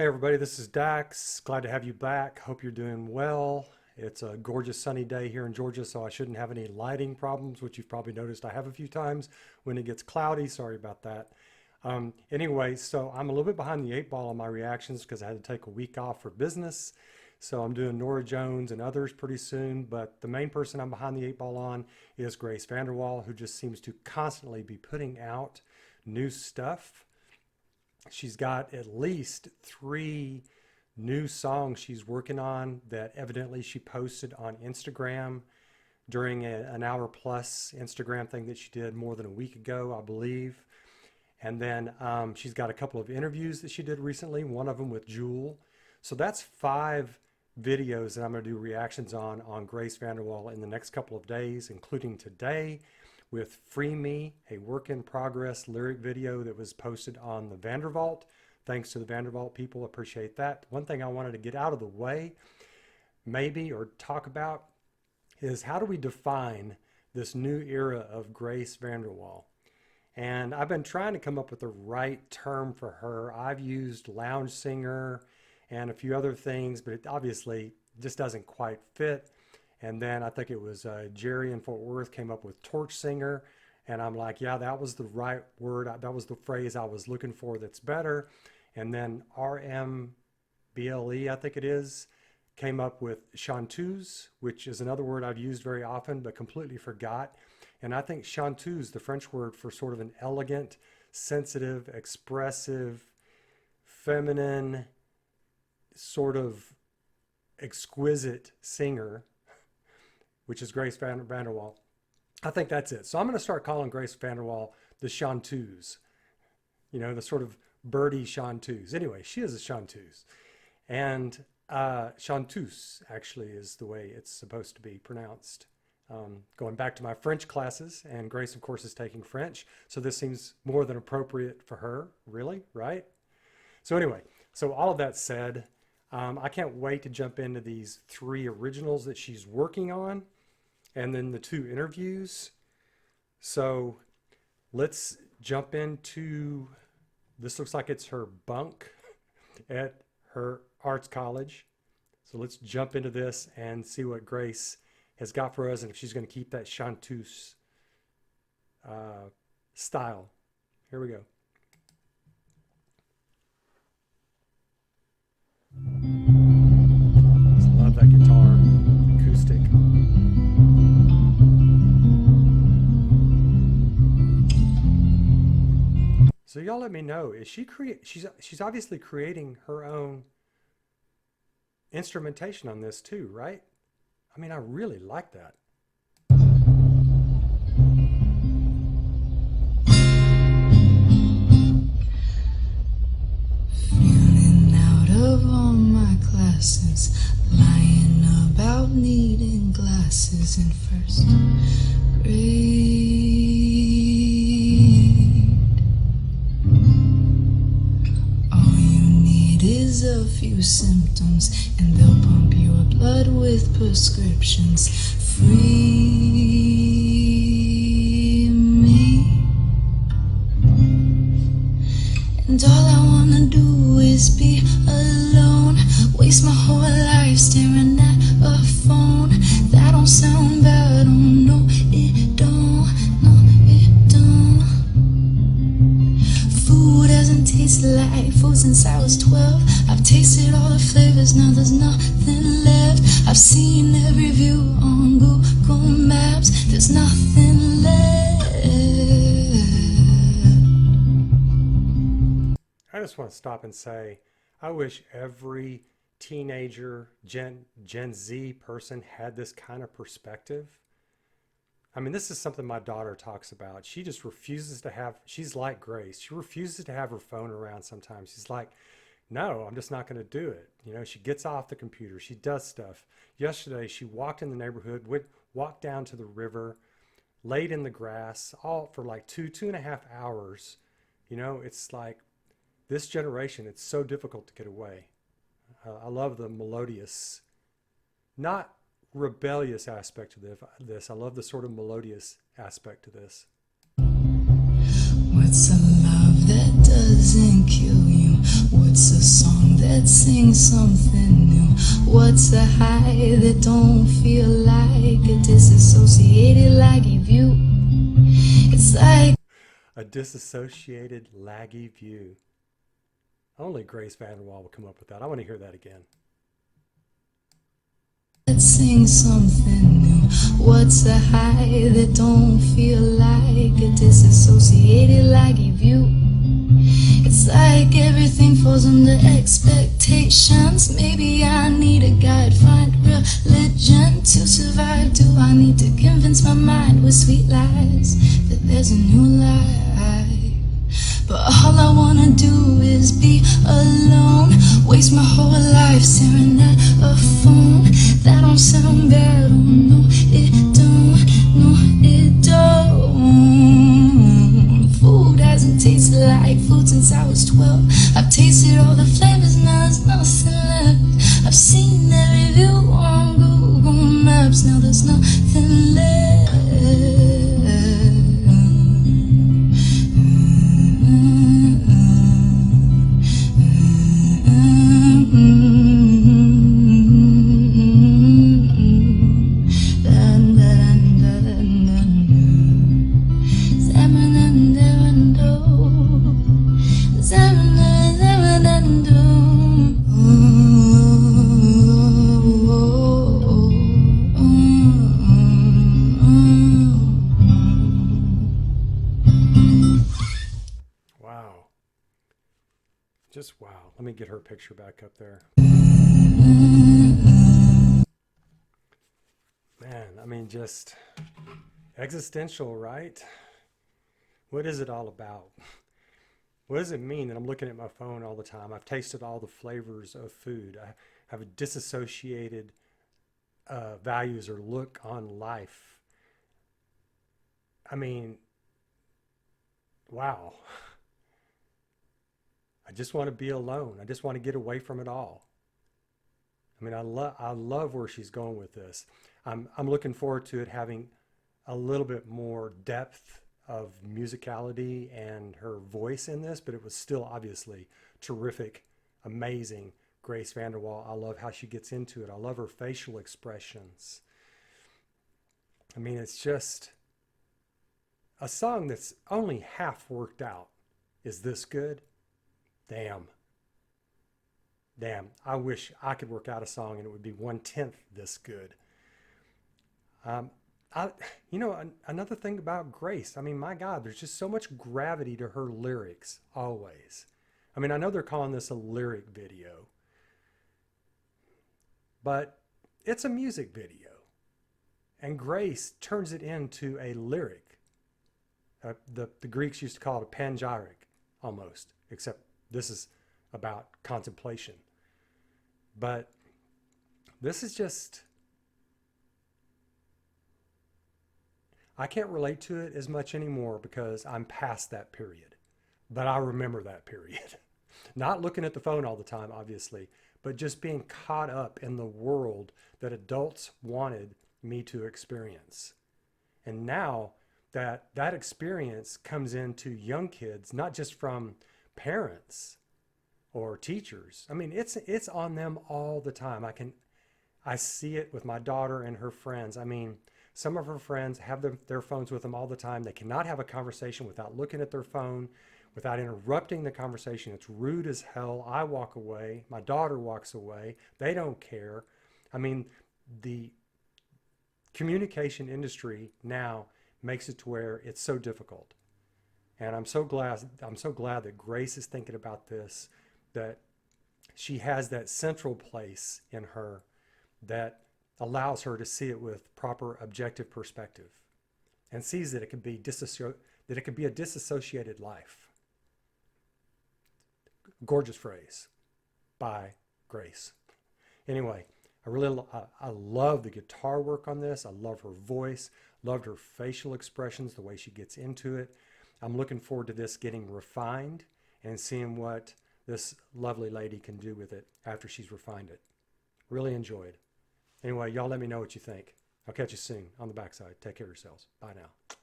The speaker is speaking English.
Hey everybody, this is Dax. Glad to have you back. Hope you're doing well. It's a gorgeous sunny day here in Georgia, so I shouldn't have any lighting problems, which you've probably noticed I have a few times when it gets cloudy. Sorry about that. Anyway, so I'm a little bit behind the eight ball on my reactions because I had to take a week off for business. So I'm doing Nora Jones and others pretty soon, but the main person I'm behind the eight ball on is Grace Vanderwaal, who just seems to constantly be putting out new stuff. She's got at least three new songs she's working on that evidently she posted on Instagram during an hour plus Instagram thing that she did more than a week ago, I believe. And then she's got a couple of interviews that she did recently, one of them with Jewel. So that's five videos that I'm going to do reactions on Grace Vanderwaal in the next couple of days, including today with Free Me, a work in progress lyric video that was posted on the Vandervault. Thanks to the Vandervault people, appreciate that. One thing I wanted to get out of the way, maybe, or talk about, is how do we define this new era of Grace Vanderwaal? And I've been trying to come up with the right term for her. I've used lounge singer and a few other things, but it obviously just doesn't quite fit. And then I think it was Jerry in Fort Worth came up with torch singer. And I'm like, yeah, that was the right word. That was the phrase I was looking for that's better. And then RMBLE, I think it is, came up with Chanteuse, which is another word I've used very often, but completely forgot. And I think Chanteuse, the French word for sort of an elegant, sensitive, expressive, feminine, sort of exquisite singer, which is Grace Vanderwaal. I think that's it. So I'm going to start calling Grace Vanderwaal the Chanteuse, you know, the sort of birdie Chanteuse. Anyway, she is a Chanteuse. And Chanteuse actually is the way it's supposed to be pronounced. Going back to my French classes, and Grace, of course, is taking French. So this seems more than appropriate for her, really, right? So anyway, so all of that said, I can't wait to jump into these three originals that she's working on and then the two interviews. So let's jump into, this looks like it's her bunk at her arts college. So let's jump into this and see what Grace has got for us and if she's going to keep that Chanteuse style. Here we go. Just love that guitar, acoustic. So y'all let me know, is she's obviously creating her own instrumentation on this too, right? I mean, I really like that. Feeling out of all my classes, lying about needing glasses in first grade. All you need is a few symptoms and they'll pump your blood with prescriptions. Free me. And all I wanna do is be alone. Waste my whole life staring at a phone. That don't sound bad, oh no it don't, no it don't. Food hasn't tasted like food since I was 12. I've tasted all the flavors, now there's nothing left. I've seen every view on Google Maps, there's nothing left. I just want to stop and say, I wish every teenager, Gen Z person had this kind of perspective. I mean, this is something my daughter talks about. She just refuses to have, she's like Grace. She refuses to have her phone around sometimes. She's like, no, I'm just not going to do it. You know, she gets off the computer. She does stuff. Yesterday, she walked in the neighborhood, walked down to the river, laid in the grass, all for like 2.5 hours. You know, it's like this generation, it's so difficult to get away. I love the melodious, not rebellious aspect of this. I love the sort of melodious aspect to this. What's a love that doesn't kill you? What's a song that Let's sing something new. What's a high that don't feel like a disassociated laggy view? It's like A disassociated, laggy view. Only Grace Vanderwaal will come up with that. I want to hear that again. let's sing something new. What's a high that don't feel like a disassociated laggy view? It's like everything falls under expectations. Maybe I need a guide, find religion to survive. Do I need to convince my mind with sweet lies that there's a new life? But all I wanna do is be alone. Waste my whole life staring at a phone. That don't sound bad, oh no it don't, no it don't. Food hasn't tasted like food since I was 12. I've tasted all the flavors, now there's nothing left. I've seen every view on Google Maps, now there's nothing left. Wow. Just wow. Let me get her picture back up there. Man, I mean, just existential, right? What is it all about? What does it mean that I'm looking at my phone all the time? I've tasted all the flavors of food. I have a disassociated values or look on life. I mean, wow. I just want to be alone. I just want to get away from it all. I mean, I love where she's going with this. I'm looking forward to it having a little bit more depth of musicality and her voice in this, but it was still obviously terrific, amazing. Grace Vanderwaal. I love how she gets into it. I love her facial expressions. I mean, it's just a song that's only half worked out. Is this good? Damn. Damn. I wish I could work out a song and it would be 1/10 this good. Um, Another thing about Grace, I mean, my God, there's just so much gravity to her lyrics always. I mean, I know they're calling this a lyric video, but it's a music video. And Grace turns it into a lyric. The Greeks used to call it a panegyric almost, except this is about contemplation. But this is just, I can't relate to it as much anymore because I'm past that period. But I remember that period. Not looking at the phone all the time, obviously, but just being caught up in the world that adults wanted me to experience. And now that experience comes into young kids, not just from parents or teachers. I mean, it's on them all the time. I see it with my daughter and her friends. I mean, some of her friends have their phones with them all the time. They cannot have a conversation without looking at their phone, without interrupting the conversation. It's rude as hell. I walk away. My daughter walks away. They don't care. I mean, the communication industry now makes it to where it's so difficult. And I'm so glad that Grace is thinking about this, that she has that central place in her that allows her to see it with proper objective perspective and sees that it could be a disassociated life. Gorgeous phrase by Grace. Anyway, I love the guitar work on this. I love her voice, loved her facial expressions, the way she gets into it. I'm looking forward to this getting refined and seeing what this lovely lady can do with it after she's refined it. Really enjoyed. Anyway, y'all let me know what you think. I'll catch you soon on the backside. Take care of yourselves. Bye now.